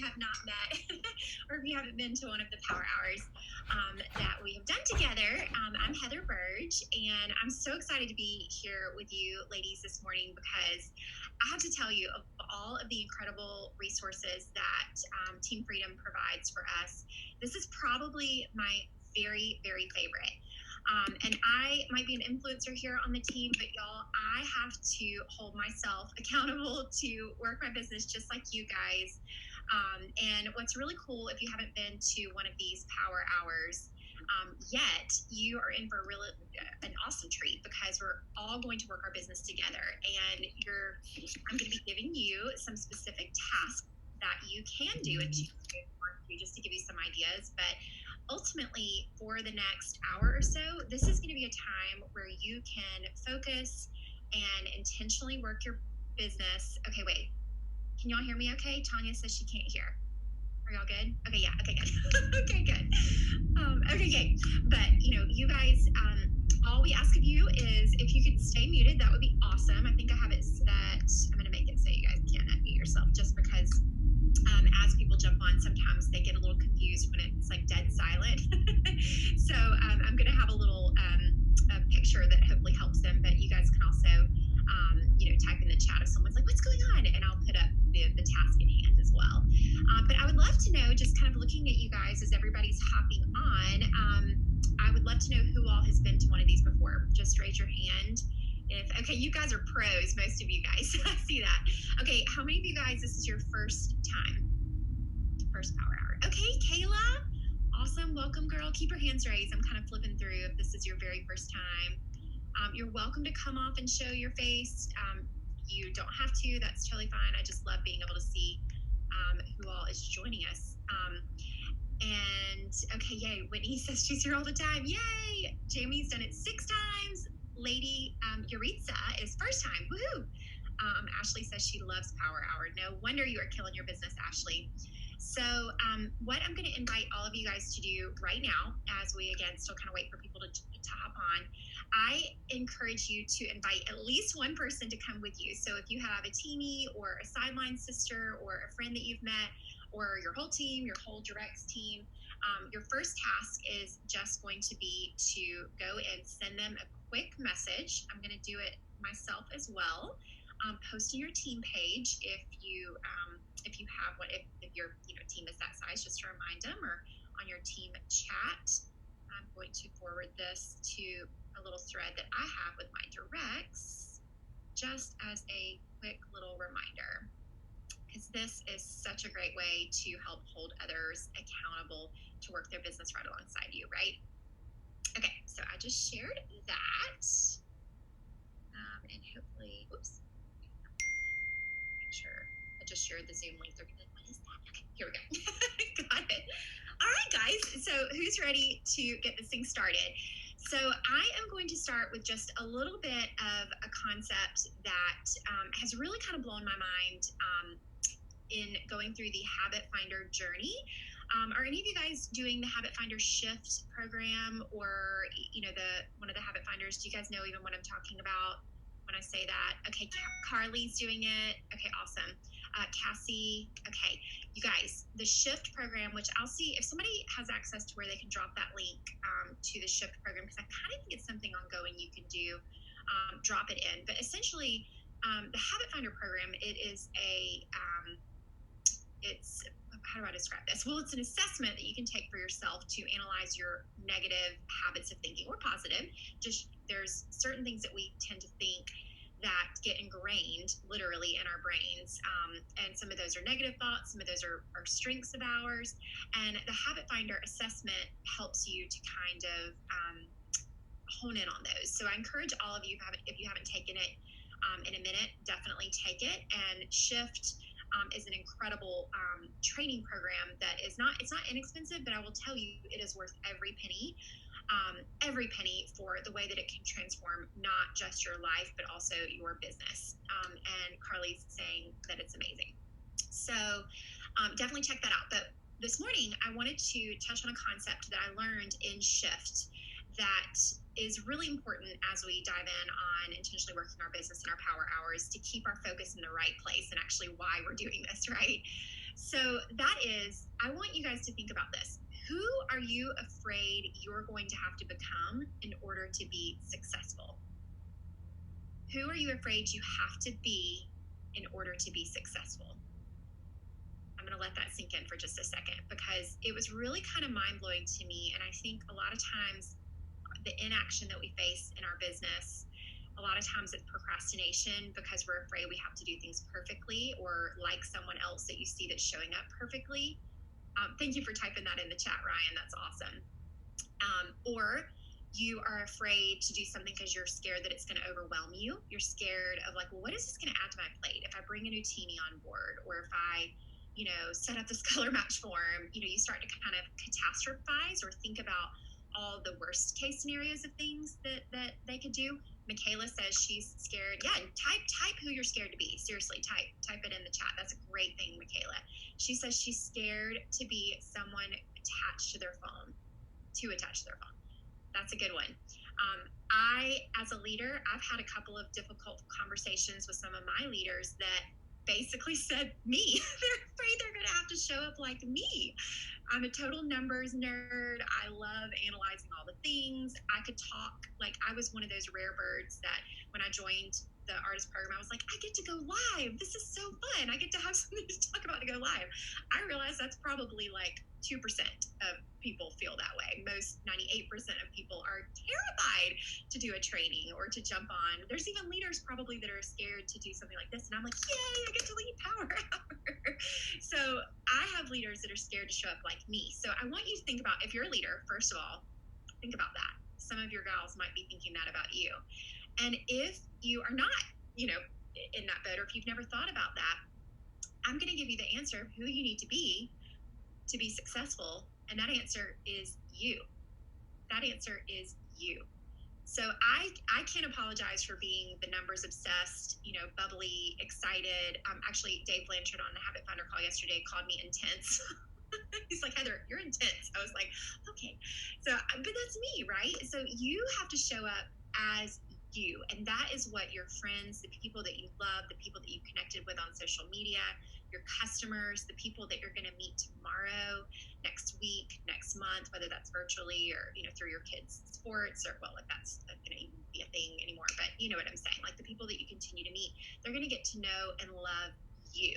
have not met or if you haven't been to one of the Power Hours that we have done together, I'm Heather Burge, and I'm so excited to be here with you ladies this morning because I have to tell you, of all of the incredible resources that Team Freedom provides for us, this is probably my very, very favorite. And I might be an influencer here on the team, but y'all, I have to hold myself accountable to work my business just like you guys. And what's really cool, if you haven't been to one of these Power Hours yet, you are in for an awesome treat because we're all going to work our business together. And I'm going to be giving you some specific tasks that you can do and choose to just to give you some ideas. But ultimately, for the next hour or so, this is going to be a time where you can focus and intentionally work your business. Okay, wait. Can y'all hear me okay? Tanya says she can't hear. Are y'all good? Okay, yeah. Okay, good. Okay, good. Okay, good. But, you guys, all we ask of you is if you could stay muted, that would be awesome. I think I have it set. I'm going to make it so you guys can't unmute yourself just because as people jump on, sometimes they get a little confused when it's like dead silent. So I'm going to have a little a picture that hopefully helps them, but you guys can also, type in the chat if someone's like, what's going on? And I'll put up the task at hand as well. But I would love to know, just kind of looking at you guys as everybody's hopping on, I would love to know who all has been to one of these before. Just raise your hand. Okay, you guys are pros, most of you guys. I see that. Okay, how many of you guys, this is your first time? First Power Hour. Okay, Kayla. Awesome. Welcome, girl. Keep your hands raised. I'm kind of flipping through if this is your very first time. You're welcome to come off and show your face. You don't have to. That's totally fine. I just love being able to see who all is joining us. And okay, yay. Whitney says she's here all the time. Yay. Jamie's done it 6 times. Lady Yuritsa is first time. Woohoo. Ashley says she loves Power Hour. No wonder you are killing your business, Ashley. So what I'm going to invite all of you guys to do right now, as we, again, still kind of wait for people to hop on, I encourage you to invite at least one person to come with you. So if you have a teamie or a sideline sister or a friend that you've met or your whole team, your whole directs team, your first task is just going to be to go and send them a quick message. I'm going to do it myself as well. Post in your team page if you have one, if your team is that size, just to remind them, or on your team chat. I'm going to forward this to a little thread that I have with my directs, just as a quick little reminder, because this is such a great way to help hold others accountable to work their business right alongside you, right? Okay, so I just shared that, and hopefully, oops. Sure. I just shared the Zoom link. They're gonna be like, what is that? Okay, here we go. Got it. All right, guys. So who's ready to get this thing started? So I am going to start with just a little bit of a concept that has really kind of blown my mind in going through the Habit Finder journey. Are any of you guys doing the Habit Finder Shift program, or one of the Habit Finders? Do you guys know even what I'm talking about when I say that? Okay, Carly's doing it. Okay, awesome. Cassie. Okay, you guys, the Shift program, which I'll see if somebody has access to where they can drop that link to the Shift program, because I kind of think it's something ongoing you can do. Drop it in. But essentially, the Habit Finder program, it's how do I describe this? Well, it's an assessment that you can take for yourself to analyze your negative habits of thinking, or positive. Just there's certain things that we tend to think that get ingrained literally in our brains. And some of those are negative thoughts. Some of those are strengths of ours. And the Habit Finder assessment helps you to kind of hone in on those. So I encourage all of you, if you haven't taken it in a minute, definitely take it. And Shift is an incredible training program that it's not inexpensive, but I will tell you it is worth every penny for the way that it can transform not just your life, but also your business. And Carly's saying that it's amazing. So definitely check that out. But this morning, I wanted to touch on a concept that I learned in Shift that is really important as we dive in on intentionally working our business in our power hours to keep our focus in the right place, and actually why we're doing this, right? So that is, I want you guys to think about this. Who are you afraid you're going to have to become in order to be successful? Who are you afraid you have to be in order to be successful? I'm going to let that sink in for just a second, because it was really kind of mind-blowing to me. And I think a lot of times the inaction that we face in our business, a lot of times it's procrastination because we're afraid we have to do things perfectly or like someone else that you see that's showing up perfectly. Thank you for typing that in the chat, Ryan. That's awesome. Or you are afraid to do something because you're scared that it's going to overwhelm you. You're scared of like, well, what is this going to add to my plate if I bring a new teenie on board, or if I, set up this color match form. You start to kind of catastrophize or think about all the worst case scenarios of things that they could do. Michaela says she's scared. Yeah, type who you're scared to be. Seriously, type it in the chat. That's a great thing, Michaela. She says she's scared to be someone attached to their phone. That's a good one. As a leader, I've had a couple of difficult conversations with some of my leaders that basically said me. They're afraid they're going to have to show up like me. I'm a total numbers nerd. I love analyzing all the things. I could talk. Like, I was one of those rare birds that when I joined the artist program, I was like, I get to go live. This is so fun. I get to have something to talk about to go live. I realize that's probably like 2% of people feel that way. Most 98% of people are terrified to do a training or to jump on. There's even leaders probably that are scared to do something like this. And I'm like, yay, I get to lead Power Hour. So I have leaders that are scared to show up like me. So I want you to think about, if you're a leader, first of all, think about that. Some of your gals might be thinking that about you. And if you are not, in that boat, or if you've never thought about that, I'm going to give you the answer of who you need to be successful. And that answer is you. That answer is you. So I can't apologize for being the numbers obsessed, bubbly, excited. Actually, Dave Blanchard on the Habit Finder call yesterday called me intense. He's like, Heather, you're intense. I was like, okay. So, but that's me, right? So you have to show up as you. And that is what your friends, the people that you love, the people that you connected with on social media, your customers, the people that you're going to meet tomorrow, next week, next month, whether that's virtually or, through your kids' sports, or, well, if that's going to even be a thing anymore, but you know what I'm saying? Like, the people that you continue to meet, they're going to get to know and love you.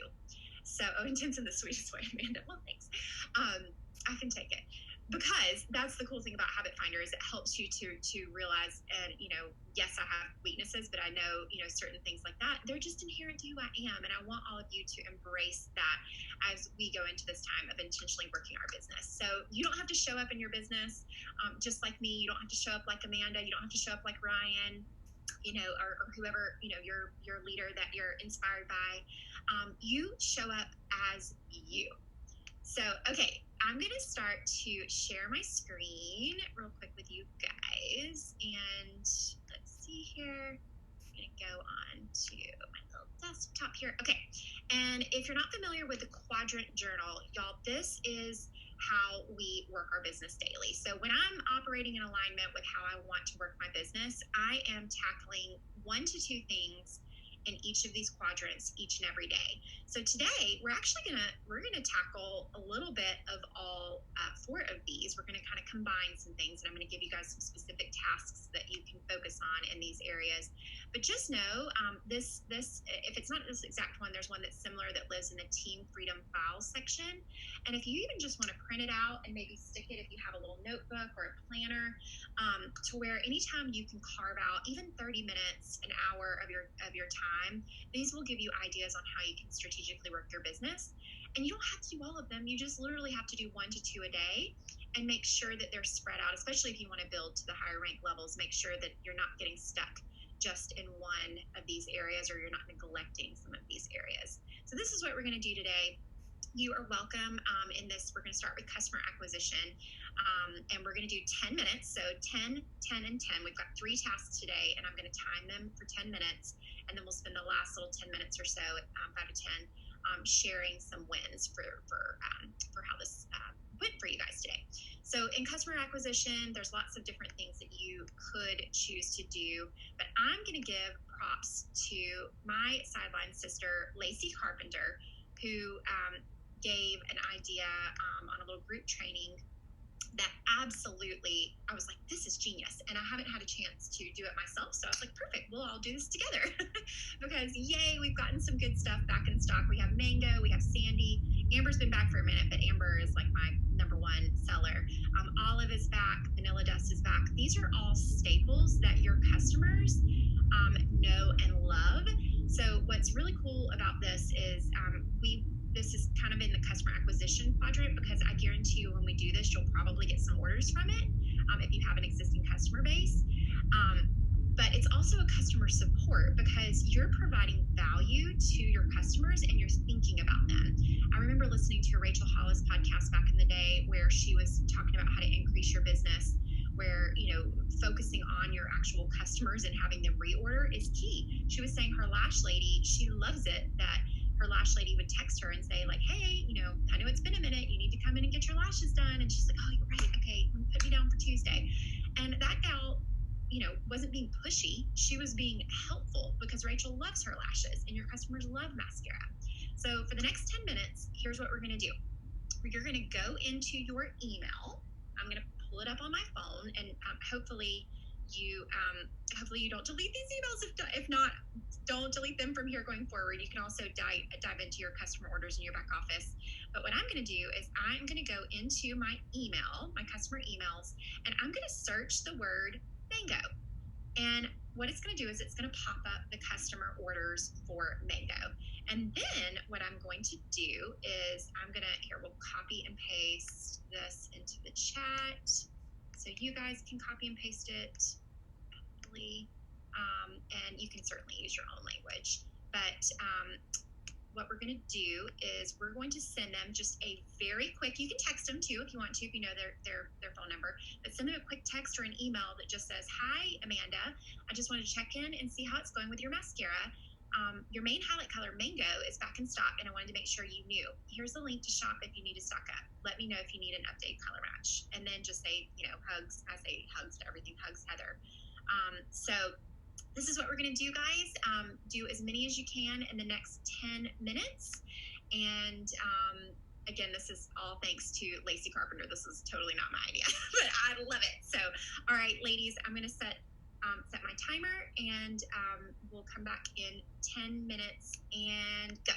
So, intense in the sweetest way, Amanda. Well, thanks. I can take it. Because that's the cool thing about Habit Finder, is it helps you to realize, and yes, I have weaknesses, but I know certain things like that, they're just inherent to who I am, and I want all of you to embrace that as we go into this time of intentionally working our business. So you don't have to show up in your business just like me. You don't have to show up like Amanda. You don't have to show up like Ryan. Or whoever your leader that you're inspired by. You show up as you. So, okay, I'm going to start to share my screen real quick with you guys. And let's see here. I'm going to go on to my little desktop here. Okay, and if you're not familiar with the Quadrant Journal, y'all, this is how we work our business daily. So when I'm operating in alignment with how I want to work my business, I am tackling 1 to 2 things in each of these quadrants each and every day. So today we're actually we're gonna tackle a little bit of all 4 of these. We're gonna kind of combine some things, and I'm gonna give you guys some specific tasks that you can focus on in these areas. But just know this if it's not this exact one, there's one that's similar that lives in the Team Freedom Files section. And if you even just want to print it out and maybe stick it, if you have a little notebook or a planner, to where anytime you can carve out even 30 minutes, an hour of your time, these will give you ideas on how you can strategically work your business. And you don't have to do all of them. You just literally have to do 1 to 2 a day, and make sure that they're spread out, especially if you want to build to the higher rank levels. Make sure that you're not getting stuck just in one of these areas, or you're not neglecting some of these areas. So this is what we're going to do today. You are welcome in this. We're going to start with customer acquisition, and we're going to do 10 minutes. So 10, 10, and 10. We've got 3 tasks today, and I'm going to time them for 10 minutes, and then we'll spend the last little 10 minutes or so, 5 to 10, sharing some wins for how this went for you guys today. So in customer acquisition, there's lots of different things that you could choose to do, but I'm going to give props to my sideline sister, Lacey Carpenter, who gave an idea on a little group training that absolutely, I was like, this is genius. And I haven't had a chance to do it myself. So I was like, perfect, we'll all do this together. Because yay, we've gotten some good stuff back in stock. We have mango, we have sandy. Amber's been back for a minute, but Amber is like my number one seller. Olive is back, vanilla dust is back. These are all staples that your customers know and love. So what's really cool about this is this is kind of in the customer acquisition quadrant, because I guarantee you when we do this, you'll probably get some orders from it if you have an existing customer base. But it's also a customer support, because you're providing value to your customers and you're thinking about them. I remember listening to a Rachel Hollis podcast back in the day where she was talking about how to increase your business, where, focusing on your actual customers and having them reorder is key. She was saying her lash lady, she loves it that her lash lady would text her and say like, hey, I know it's been a minute, you need to come in and get your lashes done. And she's like, oh, you're right, okay, put me down for Tuesday. And that gal, wasn't being pushy. She was being helpful, because Rachel loves her lashes and your customers love mascara. So for the next 10 minutes, here's what we're going to do. You're going to go into your email. I'm going to pull it up on my phone, and hopefully you don't delete these emails. If not, don't delete them from here going forward. You can also dive into your customer orders in your back office. But what I'm going to do is I'm going to go into my email, my customer emails, and I'm going to search the word mango. And what it's going to do is it's going to pop up the customer orders for mango. And then what I'm going to do is we'll copy and paste this into the chat so you guys can copy and paste it. And you can certainly use your own language. But what we're going to do is we're going to send them just a very quick, you can text them too if you want to, if you know their phone number, but send them a quick text or an email that just says, hi, Amanda, I just wanted to check in and see how it's going with your mascara. Your main highlight color, mango, is back in stock, and I wanted to make sure you knew. Here's the link to shop if you need to stock up. Let me know if you need an updated color match. And then just say, hugs. I say hugs to everything. Hugs, Heather. So this is what we're going to do, guys. Do as many as you can in the next 10 minutes. And again, this is all thanks to Lacey Carpenter. This is totally not my idea, but I love it. So, all right, ladies, I'm going to set my timer, and we'll come back in 10 minutes and go.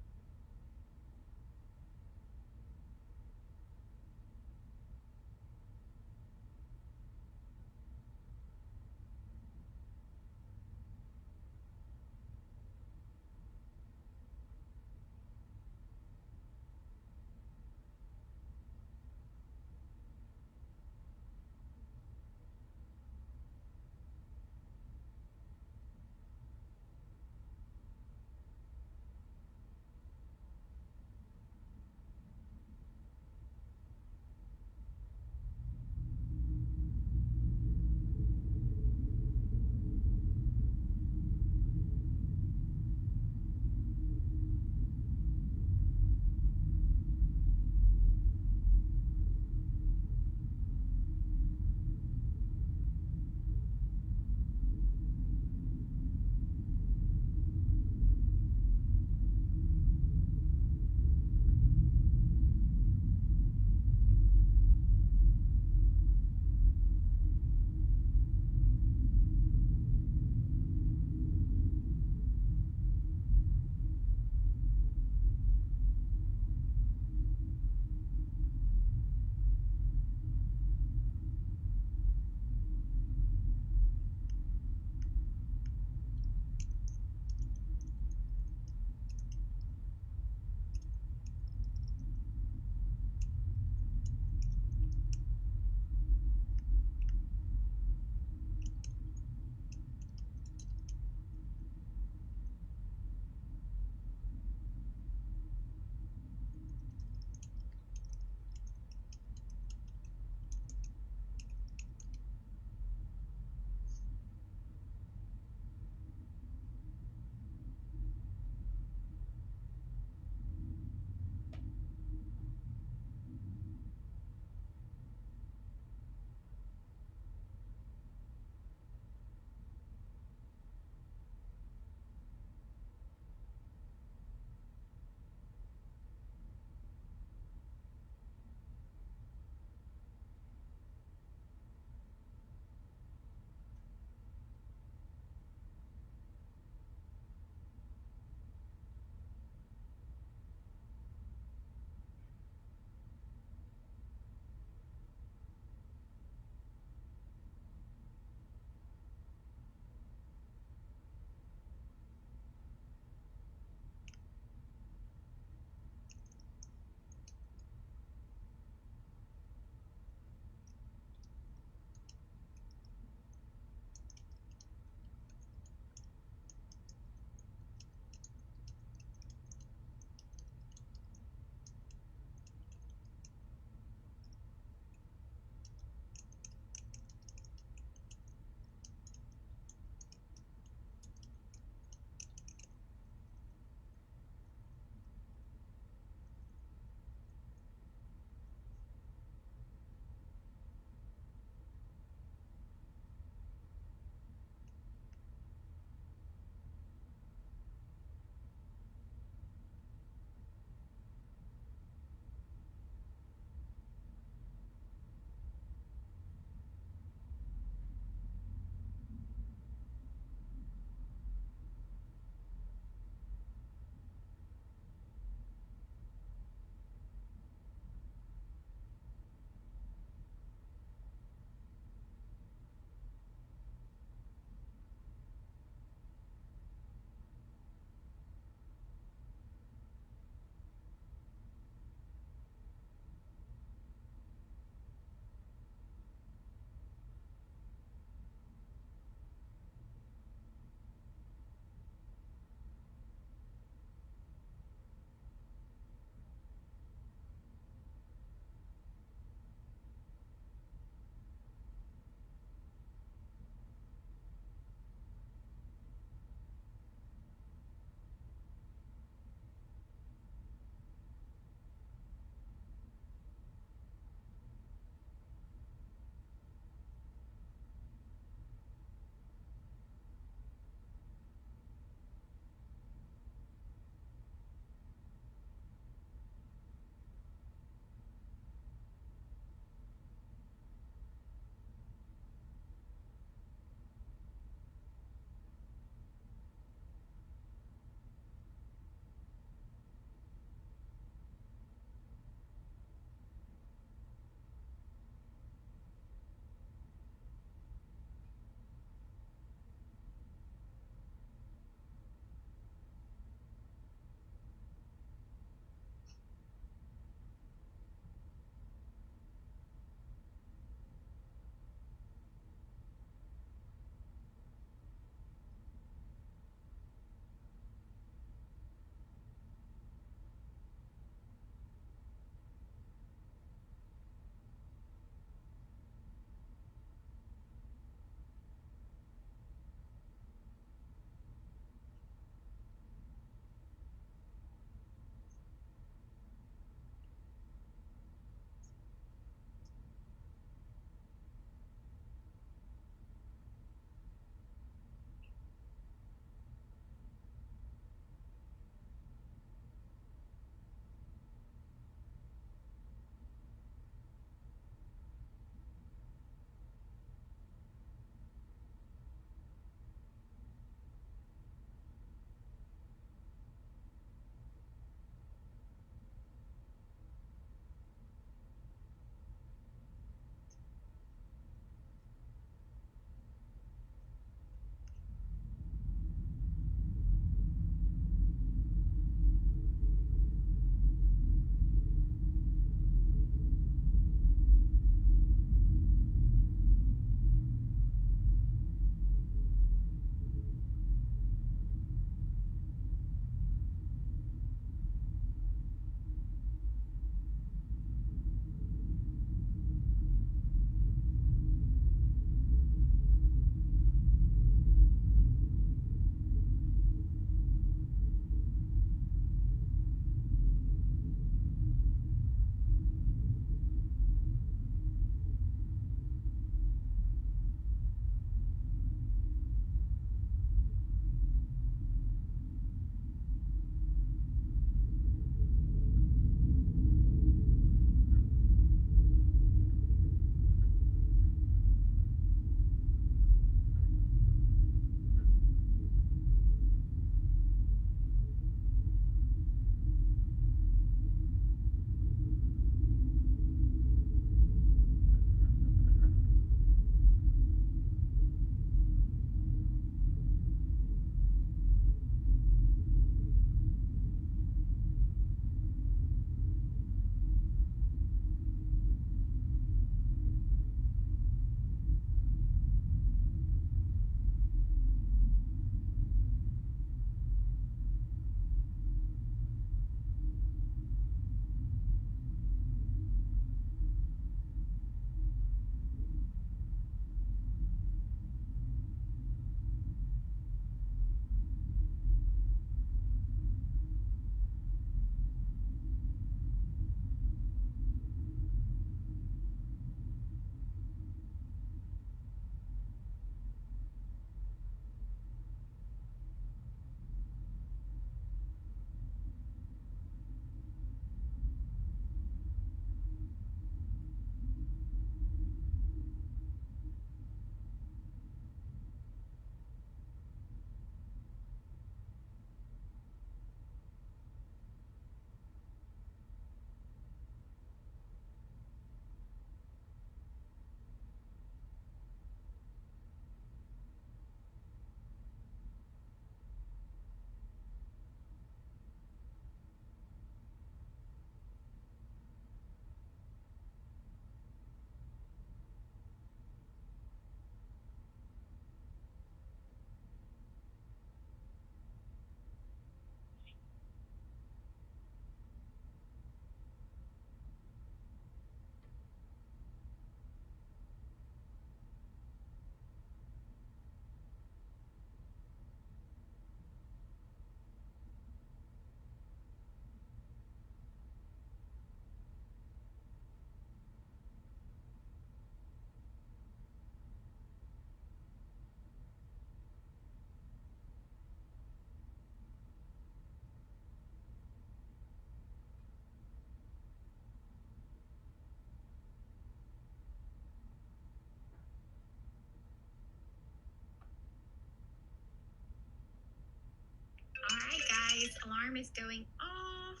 this alarm is going off.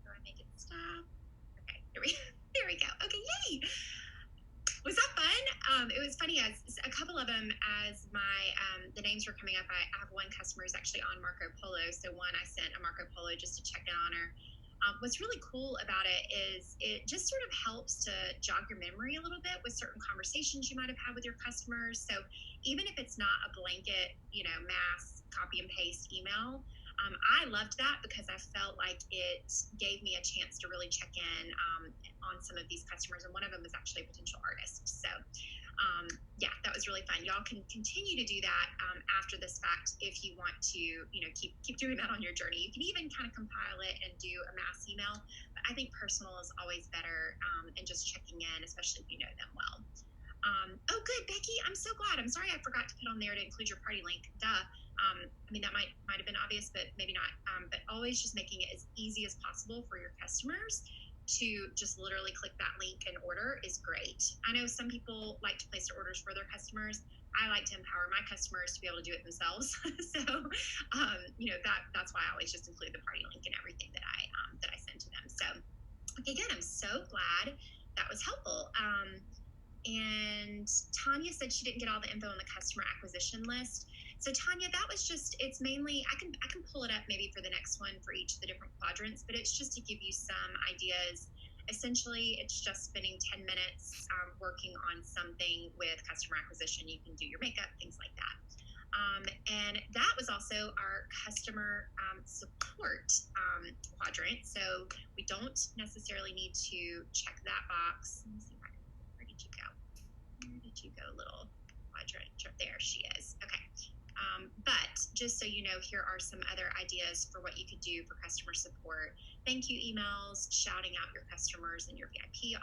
Do I make it stop? Okay, here we go. Okay, yay! Was that fun? It was funny as a couple of them, as the names were coming up. I have one customer who's actually on Marco Polo. So one, I sent a Marco Polo just to check in on her. What's really cool about it is it just sort of helps to jog your memory a little bit with certain conversations you might have had with your customers. So even if it's not a blanket, mass copy and paste email, I loved that because I felt like it gave me a chance to really check in on some of these customers. And one of them was actually a potential artist. So yeah, that was really fun. Y'all can continue to do that after this fact if you want to, keep doing that on your journey. You can even kind of compile it and do a mass email. But I think personal is always better, and just checking in, especially if you know them well. Oh, good, Becky. I'm so glad. I'm sorry I forgot to put on there to include your party link. Duh. That might have been obvious, but maybe not. But always just making it as easy as possible for your customers to just literally click that link and order is great. I know some people like to place their orders for their customers. I like to empower my customers to be able to do it themselves. So, that's why I always just include the party link and everything that I send to them. So, okay, good. I'm so glad that was helpful. And Tanya said she didn't get all the info on the customer acquisition list. So Tanya, that was it's mainly, I can pull it up maybe for the next one for each of the different quadrants, but it's just to give you some ideas. Essentially, it's just spending 10 minutes working on something with customer acquisition. You can do your makeup, things like that. And that was also our customer support quadrant. So we don't necessarily need to check that box. Let me see where did you go? Where did you go, little quadrant? There she is. Okay. But just so you know, here are some other ideas for what you could do for customer support. Thank you emails, shouting out your customers in your VIP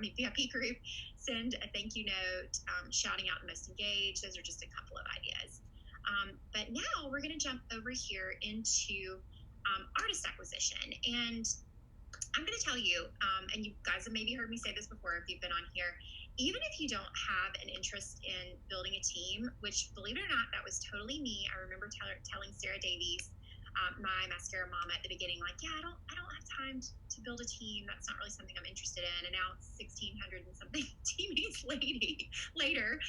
VIP group, send a thank you note, shouting out the most engaged. Those are just a couple of ideas. But now we're going to jump over here into artist acquisition. And I'm going to tell you, and you guys have maybe heard me say this before if you've been on here, even if you don't have an interest in building a team, which, believe it or not, that was totally me. I remember telling Sarah Davies, my mascara mom, at the beginning, like, yeah, I don't have time to build a team. That's not really something I'm interested in. And now it's 1,600 and something teammates later.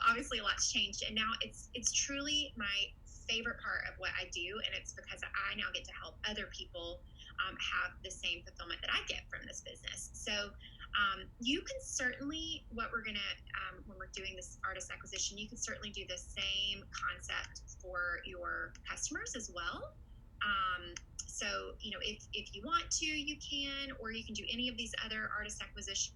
Obviously, a lot's changed, and now it's truly my favorite part of what I do, and it's because I now get to help other people have the same fulfillment that I get from this business. So you can certainly, when we're doing this artist acquisition, you can certainly do the same concept for your customers as well. So, if you want to, you can, or you can do any of these other artist acquisition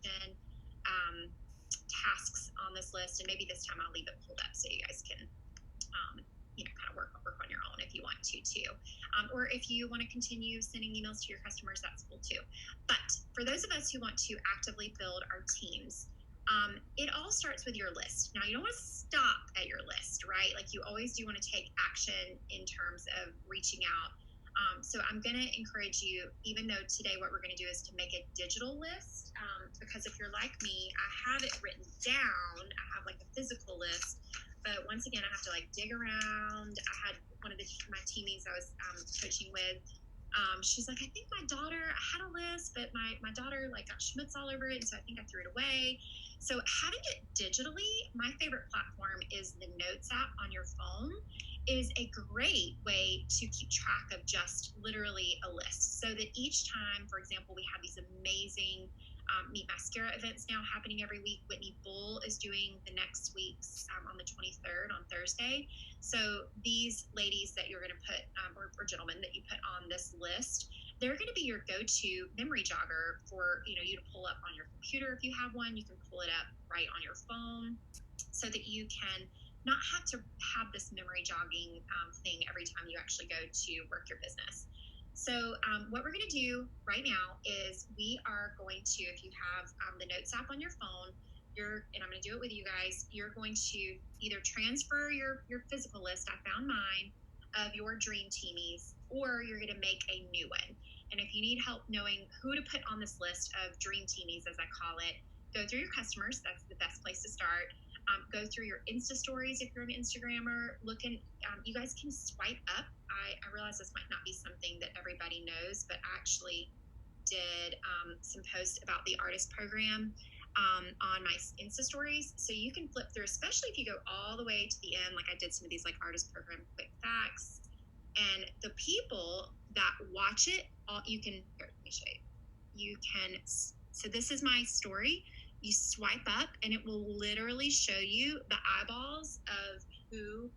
tasks on this list. And maybe this time I'll leave it pulled up so you guys can, kind of work on your own if you want to too. Or if you want to continue sending emails to your customers, that's cool too. But for those of us who want to actively build our teams, it all starts with your list. Now, you don't want to stop at your list, right? Like, you always do want to take action in terms of reaching out. So I'm going to encourage you, even though today what we're going to do is to make a digital list, because if you're like me, I have it written down. I have like a physical list. But once again, I have to dig around. I had one of my teammates I was coaching with. She's like, I think my daughter, I had a list, but my daughter got schmutz all over it. And so I think I threw it away. So having it digitally, my favorite platform is the Notes app on your phone, is a great way to keep track of just literally a list. So that each time, for example, we have these amazing Meet Mascara events now happening every week. Whitney Bull is doing the next week's on the 23rd on Thursday. So these ladies that you're going to put, or gentlemen that you put on this list, they're going to be your go-to memory jogger for you to pull up on your computer if you have one. You can pull it up right on your phone so that you can not have to have this memory jogging thing every time you actually go to work your business. So what we're going to do right now is we are going to, if you have the Notes app on your phone, and I'm going to do it with you guys, you're going to either transfer your physical list, I found mine, of your dream teamies, or you're going to make a new one. And if you need help knowing who to put on this list of dream teamies, as I call it, go through your customers. That's the best place to start. Go through your Insta stories if you're an Instagrammer. You guys can swipe up. I realize this might not be something that everybody knows, but I actually did some posts about the artist program on my Insta stories. So you can flip through, especially if you go all the way to the end, like I did some of these like artist program quick facts. And the people that watch it, you can, here, let me show you. So this is my story. You swipe up and it will literally show you the eyeballs of who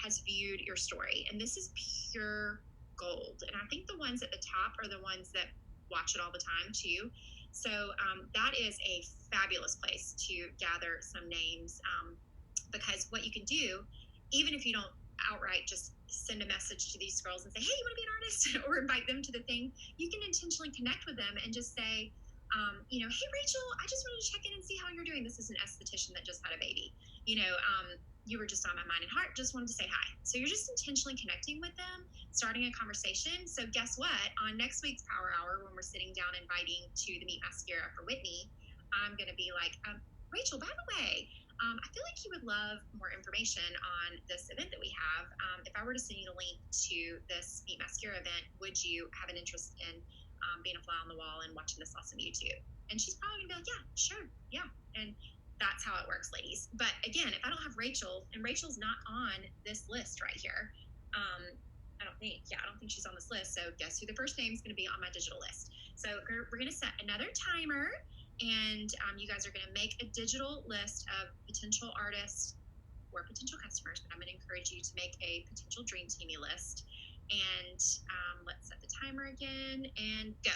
has viewed your story. And this is pure gold. And I think the ones at the top are the ones that watch it all the time too. So that is a fabulous place to gather some names, because what you can do, even if you don't outright just send a message to these girls and say, hey, you want to be an artist, or invite them to the thing, you can intentionally connect with them and just say, hey, Rachel, I just wanted to check in and see how you're doing. This is an esthetician that just had a baby. You were just on my mind and heart, just wanted to say hi. So you're just intentionally connecting with them, starting a conversation. So guess what? On next week's Power Hour, when we're sitting down inviting to the Meet Mascara for Whitney, I'm going to be like, Rachel, by the way, I feel like you would love more information on this event that we have. If I were to send you the link to this Meet Mascara event, would you have an interest in being a fly on the wall and watching this awesome YouTube? And she's probably gonna be like, yeah, sure, yeah. And that's how it works, ladies. But again, if I don't have Rachel, and Rachel's not on this list right here, I don't think she's on this list. So guess who the first name is going to be on my digital list? So we're going to set another timer, and you guys are going to make a digital list of potential artists or potential customers, but I'm going to encourage you to make a potential Dream Teamy list. And let's set the timer again and go.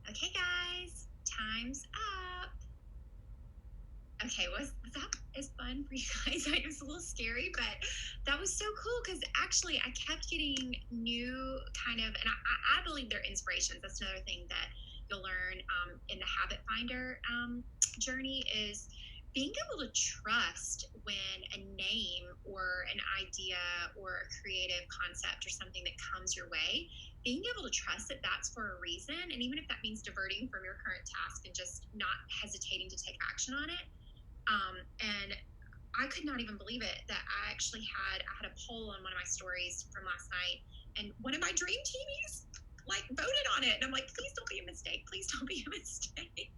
Okay, guys, time's up. Okay, was that as fun for you guys? It was a little scary, but that was so cool because actually I kept getting new kind of, and I believe they're inspirations. That's another thing that you'll learn in the Habit Finder journey is being able to trust when a name or an idea or a creative concept or something that comes your way, being able to trust that that's for a reason. And even if that means diverting from your current task and just not hesitating to take action on it. And I could not even believe it that I had a poll on one of my stories from last night, and one of my dream teamies like voted on it, and I'm like, please don't be a mistake, please don't be a mistake.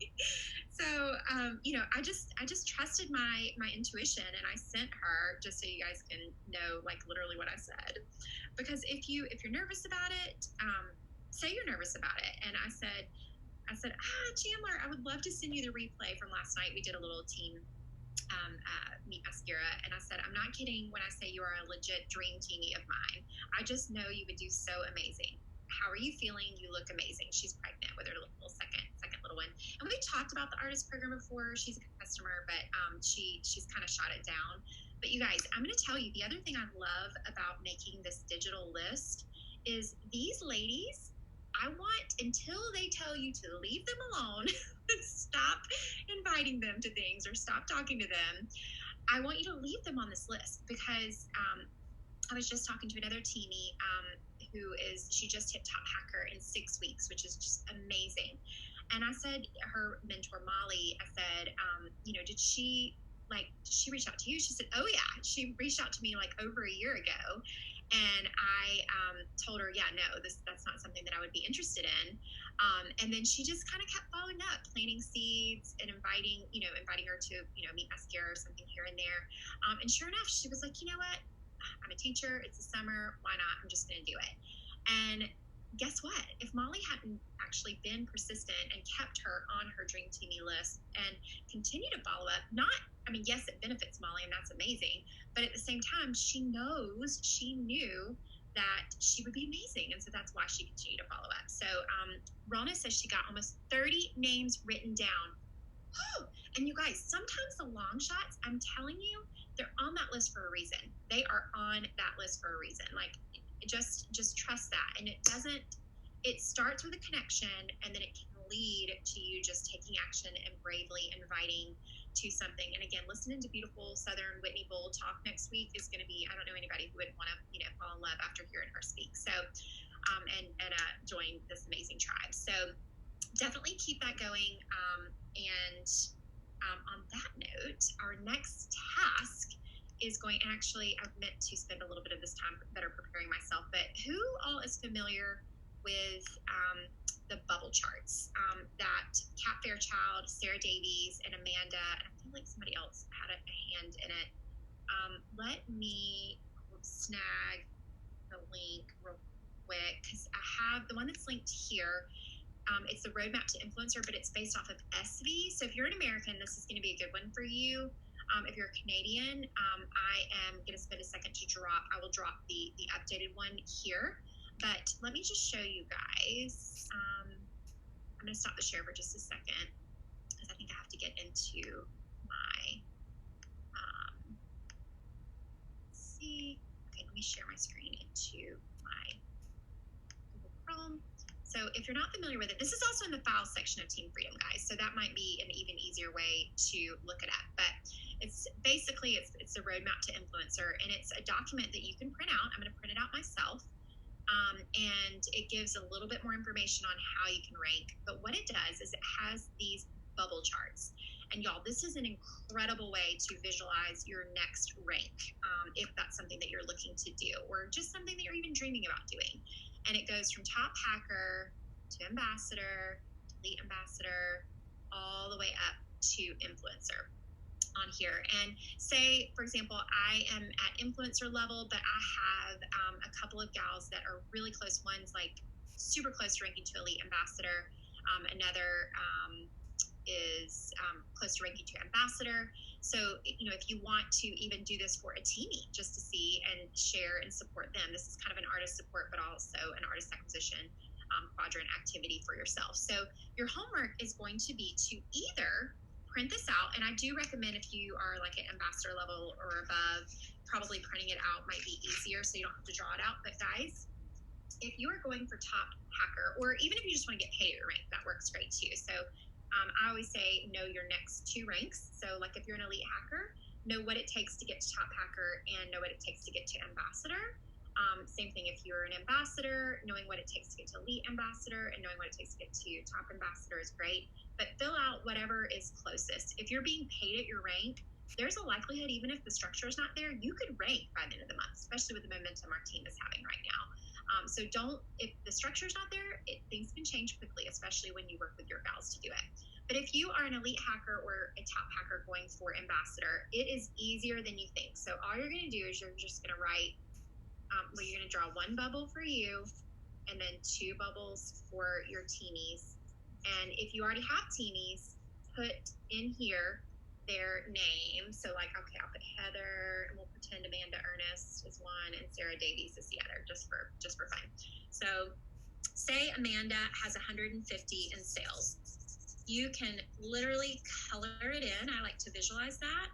So I just trusted my intuition, and I sent her, just so you guys can know like literally what I said, because if you're nervous about it, say you're nervous about it. And I said, Chandler, I would love to send you the replay from last night. We did a little team meet mascara, and I said, I'm not kidding when I say you are a legit dream teamie of mine. I just know you would do so amazing. How are you feeling? You look amazing. She's pregnant with her little second little one, and we talked about the artist program before. She's a customer, but she's kind of shot it down. But you guys, I'm going to tell you the other thing I love about making this digital list is these ladies. I want, until they tell you to leave them alone, stop inviting them to things or stop talking to them, I want you to leave them on this list because I was just talking to another teamie she just hit top hacker in 6 weeks, which is just amazing. And I said, her mentor, Molly, I said, did she reach out to you? She said, oh yeah, she reached out to me like over a year ago. And I told her, yeah, no, that's not something that I would be interested in. And then she just kind of kept following up, planting seeds and inviting her to, meet mascara or something here and there. And sure enough, she was like, you know what? I'm a teacher. It's the summer. Why not? I'm just going to do it. And guess what? If Molly hadn't actually been persistent and kept her on her Dream Teamie list and continued to follow up, yes, it benefits Molly and that's amazing. But at the same time, she knew that she would be amazing. And so that's why she continued to follow up. So Rona says she got almost 30 names written down. Oh, and you guys, sometimes the long shots, I'm telling you, they're on that list for a reason. They are on that list for a reason. Like, just trust that. And it starts with a connection, and then it can lead to you just taking action and bravely inviting to something. And again, listening to beautiful Southern Whitney Bull talk next week is going to be, I don't know anybody who wouldn't want to, fall in love after hearing her speak. So, and join this amazing tribe. So definitely keep that going. And on that note, our next task is going, and actually I've meant to spend a little bit of this time better preparing myself, but who all is familiar with the bubble charts that Kat Fairchild, Sarah Davies, and Amanda, and I feel like somebody else had a hand in it. Let me snag the link real quick, because I have the one that's linked here. It's the Roadmap to Influencer, but it's based off of SV. So if you're an American, this is going to be a good one for you. If you're a Canadian, I am going to spend a second to I will drop the updated one here. But let me just show you guys. I'm going to stop the share for just a second. because I think I have to get into my, let's see. Okay, let me share my screen into my Google Chrome. So if you're not familiar with it, this is also in the files section of Team Freedom, guys. So that might be an even easier way to look it up. But it's basically, it's a roadmap to influencer, and it's a document that you can print out. I'm going to print it out myself. And it gives a little bit more information on how you can rank. But what it does is it has these bubble charts. And y'all, this is an incredible way to visualize your next rank, if that's something that you're looking to do, or just something that you're even dreaming about doing. And it goes from top hacker to ambassador, to elite ambassador, all the way up to influencer on here. And say, for example, I am at influencer level, but I have a couple of gals that are really close. One's like super close to ranking to elite ambassador. Another is close to ranking to ambassador. So, if you want to even do this for a teamie, just to see and share and support them, this is kind of an artist support, but also an artist acquisition quadrant activity for yourself. So your homework is going to be to either print this out, and I do recommend if you are like at ambassador level or above, probably printing it out might be easier so you don't have to draw it out. But guys, if you are going for top hacker, or even if you just want to get paid at your rank, that works great too. So I always say know your next two ranks. So like if you're an elite hacker, know what it takes to get to top hacker and know what it takes to get to ambassador. Same thing if you're an ambassador, knowing what it takes to get to elite ambassador and knowing what it takes to get to top ambassador is great. But fill out whatever is closest. If you're being paid at your rank, there's a likelihood, even if the structure is not there, you could rank by the end of the month, especially with the momentum our team is having right now. So if the structure is not there, things can change quickly, especially when you work with your gals to do it. But if you are an elite hacker or a top hacker going for ambassador, it is easier than you think. So all you're going to do is you're just going to write, you're going to draw one bubble for you and then two bubbles for your teamies. And if you already have teamies, put in here their name. So like, okay, I'll put Heather, and we'll pretend Amanda Ernest is one and Sarah Davies is the other, just for fun. So say Amanda has 150 in sales. You can literally color it in. I like to visualize that.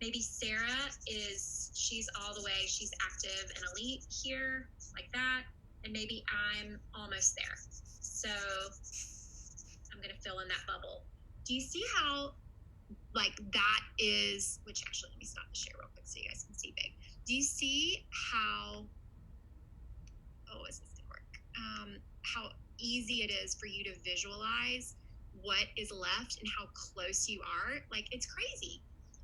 Maybe Sarah she's all the way, she's active and elite here, like that. And maybe I'm almost there. So I'm going to fill in that bubble. Do you see how like that is, which actually, let me stop the share real quick so you guys can see big. Do you see how, is this going to work? How easy it is for you to visualize what is left and how close you are? Like, it's crazy.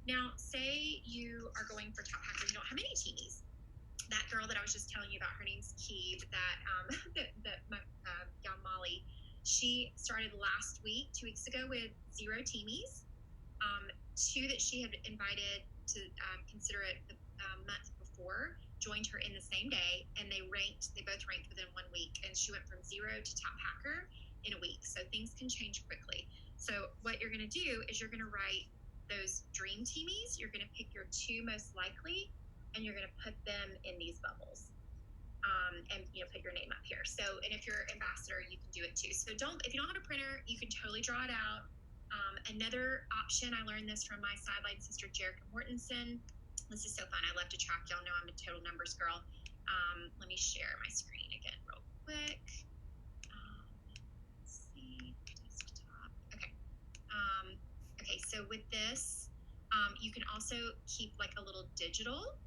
Now, say you are going for top hacker, you don't have any teamies. That girl that I was just telling you about, her name's Keeb, that my gal Molly, she started last week, 2 weeks ago, with 0 teamies. 2 that she had invited to consider it the month before joined her in the same day, and they both ranked within 1 week, and she went from 0 to top hacker in a week. So things can change quickly. So what you're going to do is you're going to write those dream teamies. You're going to pick your 2 most likely, and you're going to put them in these bubbles. And put your name up here. So, and if you're ambassador, you can do it too. So if you don't have a printer, you can totally draw it out. Another option, I learned this from my sideline sister, Jerica Mortensen. This is so fun. I love to track. Y'all know I'm a total numbers girl. Let me share my screen again real quick. Let's see, desktop. Okay. Okay, so with this, you can also keep like a little digital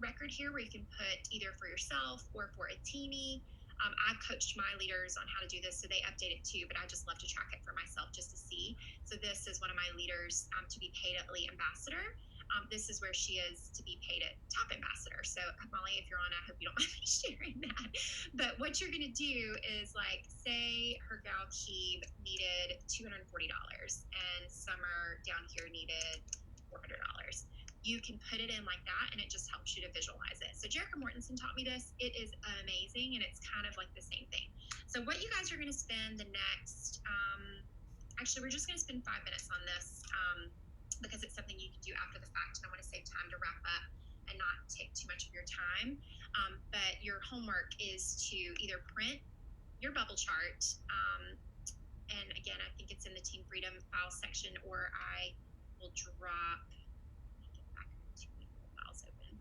record here where you can put either for yourself or for a teamie. I've coached my leaders on how to do this, so they update it too, but I just love to track it for myself just to see. So this is one of my leaders to be paid at elite ambassador. This is where she is to be paid at top ambassador. So Molly, if you're on, I hope you don't mind me sharing that. But what you're going to do is, like, say her gal Keeb needed $240 and Summer down here needed $400. You can put it in like that, and it just helps you to visualize it. So Jerica Mortensen taught me this. It is amazing, and it's kind of like the same thing. So what you guys are going to spend the next, actually, we're just going to spend 5 minutes on this because it's something you can do after the fact, and I want to save time to wrap up and not take too much of your time. But your homework is to either print your bubble chart. And again, I think it's in the Team Freedom file section, or I will drop, let me get back to my files open.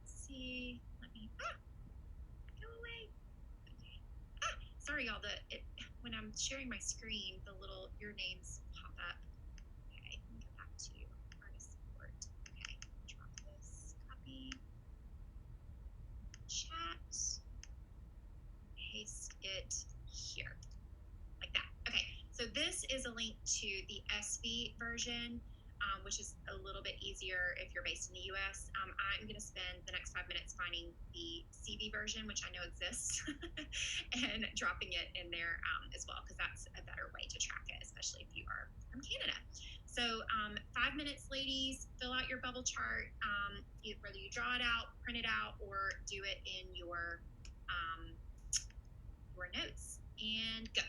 Let's see, let me, go away. Okay. Sorry, y'all, when I'm sharing my screen, your names pop up. Okay, let me go back to artist support. Okay, drop this, copy, chat, paste it here, like that. Okay, so this is a link to the SV version, which is a little bit easier if you're based in the US. I'm going to spend the next 5 minutes finding the CV version, which I know exists, and dropping it in there as well, because that's a better way to track it, especially if you are from Canada. So 5 minutes, ladies, fill out your bubble chart, whether you draw it out, print it out, or do it in your notes, and go.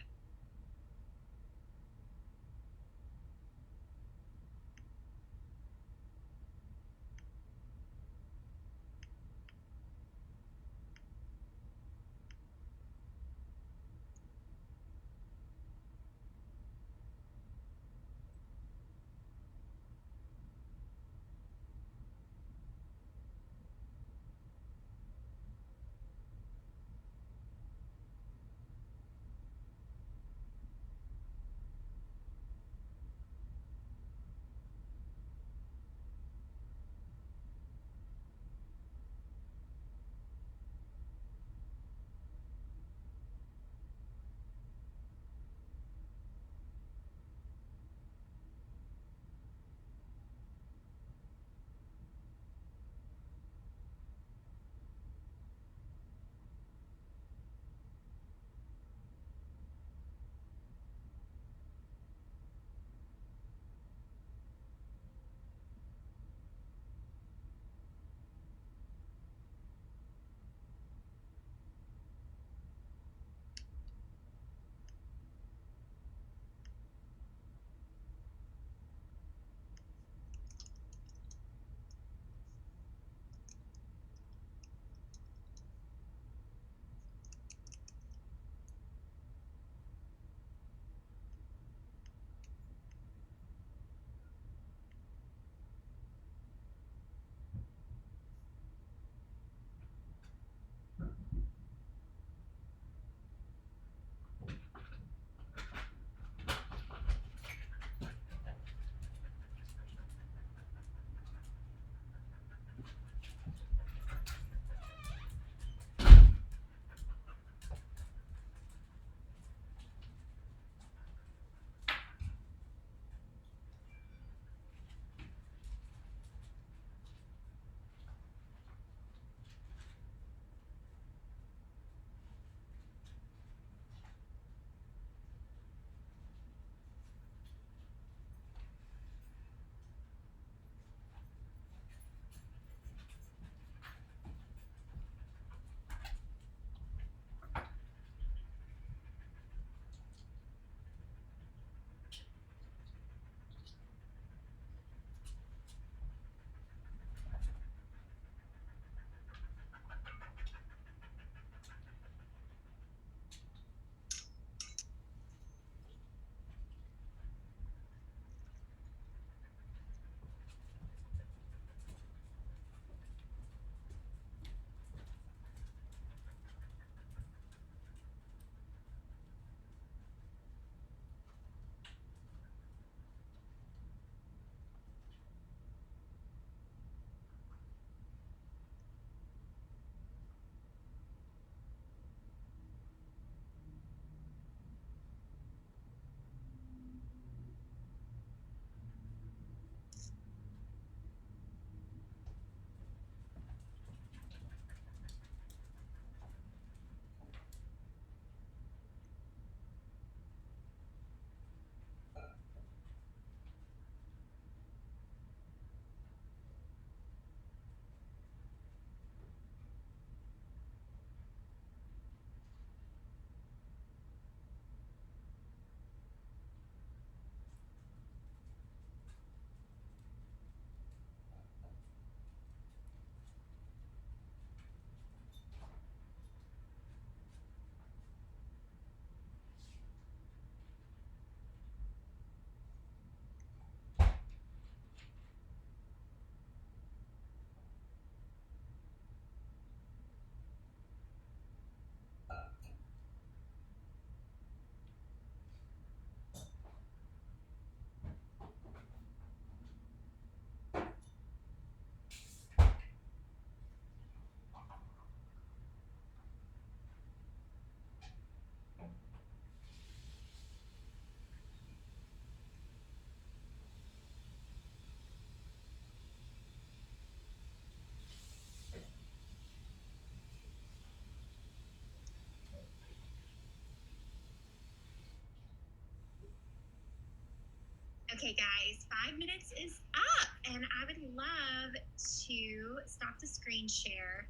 Okay, guys, 5 minutes is up, and I would love to stop the screen share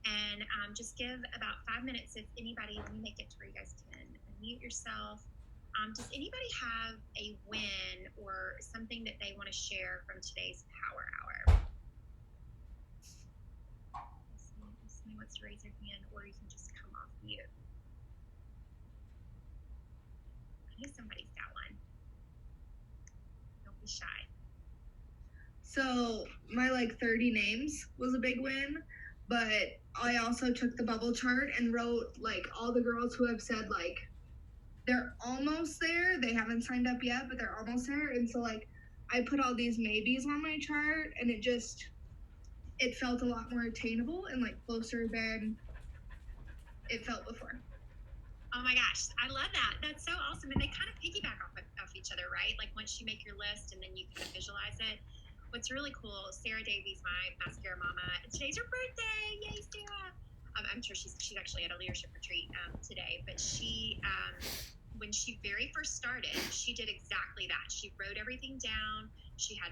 and just give about 5 minutes if anybody, let me make it to where you guys can unmute yourself. Does anybody have a win or something that they want to share from today's Power Hour? Somebody wants to raise their hand, or you can just come off mute. I know somebody's got one. Don't be shy. So my 30 names was a big win, but I also took the bubble chart and wrote all the girls who have said they're almost there. They haven't signed up yet, but they're almost there. And so I put all these maybes on my chart, and it felt a lot more attainable and closer than it felt before. Oh my gosh, I love that. That's so awesome. And they kind of piggyback off each other, right? Like once you make your list and then you kind of visualize it. What's really cool, Sarah Davies, my mascara mama, today's her birthday. Yay, Sarah. I'm sure she's actually at a leadership retreat today, but she, when she very first started, she did exactly that. She wrote everything down. She had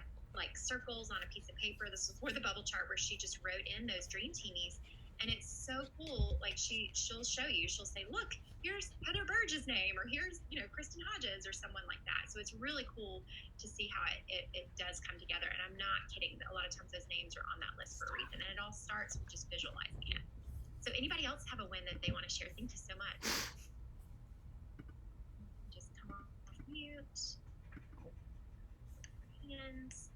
circles on a piece of paper. This was before the bubble chart, where she just wrote in those dream teamies. And it's so cool. She'll show you, she'll say, look, here's Heather Burge's name, or here's, Kristen Hodges or someone like that. So it's really cool to see how it does come together. And I'm not kidding. A lot of times those names are on that list for a reason. And it all starts with just visualizing it. So anybody else have a win that they want to share? Thank you so much. Just come off mute. Hands.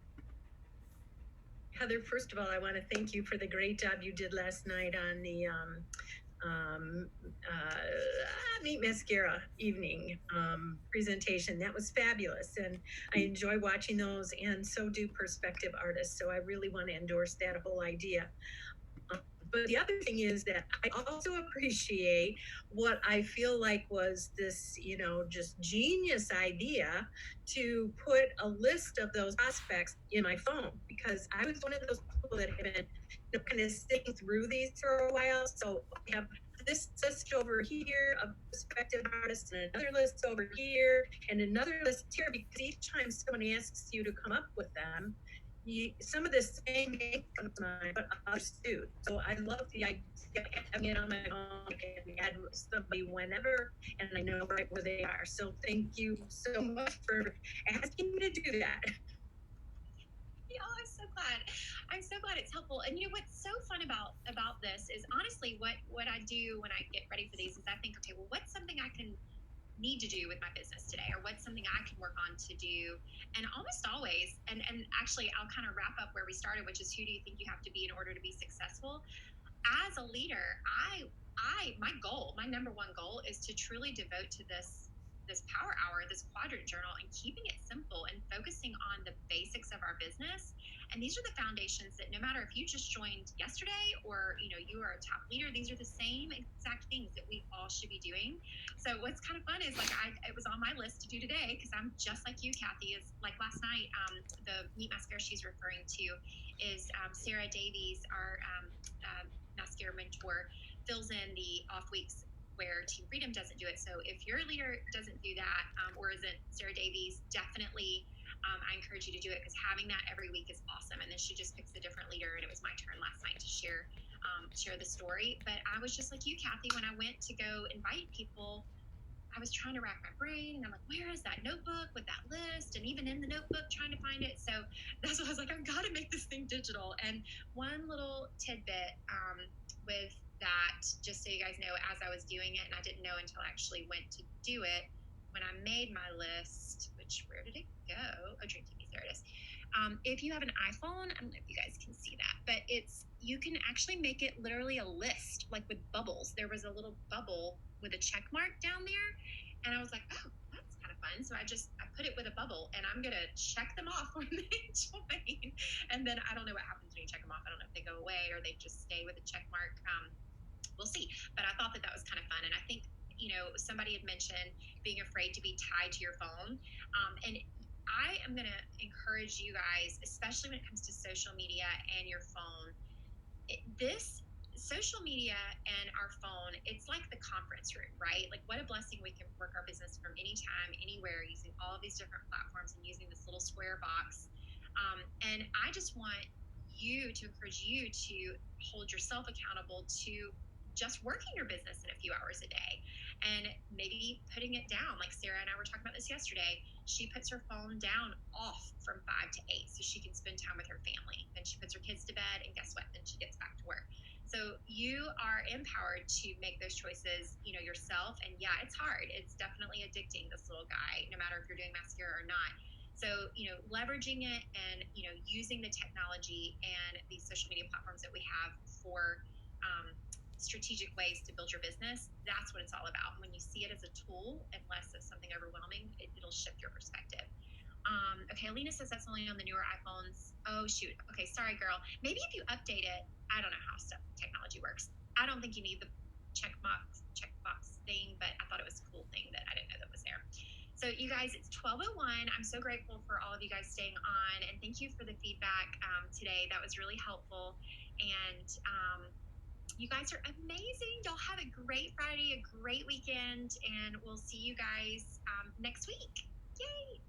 Heather, first of all, I want to thank you for the great job you did last night on the Meet Mascara evening presentation. That was fabulous, and I enjoy watching those, and so do prospective artists. So I really want to endorse that whole idea. But the other thing is that I also appreciate what I feel like was this, just genius idea to put a list of those prospects in my phone, because I was one of those people that have been kind of sitting through these for a while. So I have this list over here of prospective artists and another list over here and another list here, because each time someone asks you to come up with them, some of the same name comes to mind, but others do. So I love the idea of having it on my own. I can add somebody whenever, and I know right where they are. So thank you so much for asking me to do that. Oh, I'm so glad it's helpful. And what's so fun about this is honestly what I do when I get ready for these is I think, okay, well, what's something I can need to do with my business today, or what's something I can work on to do? And almost always, and actually I'll kind of wrap up where we started, which is, who do you think you have to be in order to be successful? As a leader, my number one goal is to truly devote to this power hour, this quadrant journal, and keeping it simple and focusing on the basics of our business. And these are the foundations that no matter if you just joined yesterday or you are a top leader, these are the same exact things that we all should be doing. So what's kind of fun is it was on my list to do today, because I'm just like you, Kathy. Is like last night, the Meet Mascara she's referring to is Sarah Davies, our mascara mentor, fills in the off weeks where Team Freedom doesn't do it. So if your leader doesn't do that, or isn't Sarah Davies, definitely I encourage you to do it, because having that every week is awesome. And then she just picks a different leader, and it was my turn last night to share the story. But I was just like you, Kathy, when I went to go invite people, I was trying to rack my brain, and I'm like, where is that notebook with that list? And even in the notebook, trying to find it. So that's why I was like, I've got to make this thing digital. And one little tidbit with that, just so you guys know, as I was doing it, and I didn't know until I actually went to do it, when I made my list, which, where did it go? Oh, Dream TV, there it is. If you have an iPhone, I don't know if you guys can see that, but you can actually make it literally a list, like with bubbles. There was a little bubble with a check mark down there, and I was like, oh, that's kind of fun. So I put it with a bubble, and I'm gonna check them off when they join. And then I don't know what happens when you check them off. I don't know if they go away or they just stay with a check mark. We'll see. But I thought that was kind of fun, and I think somebody had mentioned being afraid to be tied to your phone, and I am going to encourage you guys, especially when it comes to social media and your phone, this social media and our phone, it's like the conference room, right? Like, what a blessing we can work our business from anytime, anywhere, using all of these different platforms and using this little square box. And I just want to encourage you to hold yourself accountable to just working your business in a few hours a day and maybe putting it down. Like Sarah and I were talking about this yesterday. She puts her phone down off from 5 to 8 so she can spend time with her family. Then she puts her kids to bed, and guess what? Then she gets back to work. So you are empowered to make those choices, yourself. And yeah, it's hard. It's definitely addicting, this little guy, no matter if you're doing mascara or not. So, leveraging it and, using the technology and these social media platforms that we have for strategic ways to build your business, that's what it's all about. When you see it as a tool and less as something overwhelming, it'll shift your perspective. Okay, Alina says that's only on the newer iPhones. Oh, shoot. Okay, sorry, girl. Maybe if you update it, I don't know how technology works. I don't think you need the checkbox thing, but I thought it was a cool thing that I didn't know that was there. So you guys, it's 12:01. I'm so grateful for all of you guys staying on, and thank you for the feedback today. That was really helpful. And you guys are amazing. Y'all have a great Friday, a great weekend, and we'll see you guys next week. Yay!